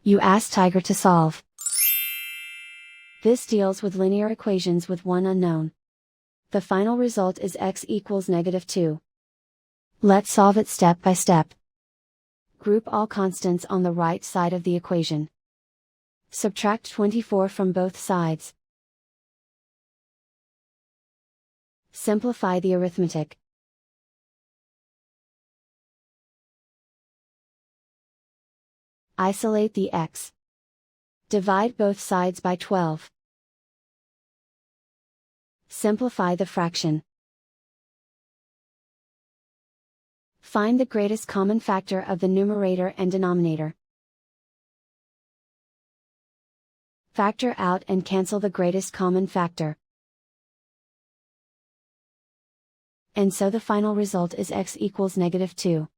You ask Tiger to solve. This deals with linear equations with one unknown. The final result is x equals -2. Let's solve it step by step. Group all constants on the right side of the equation. Subtract 24 from both sides. Simplify the arithmetic. Isolate the x. Divide both sides by 12. Simplify the fraction. Find the greatest common factor of the numerator and denominator. Factor out and cancel the greatest common factor. And so the final result is x equals -2.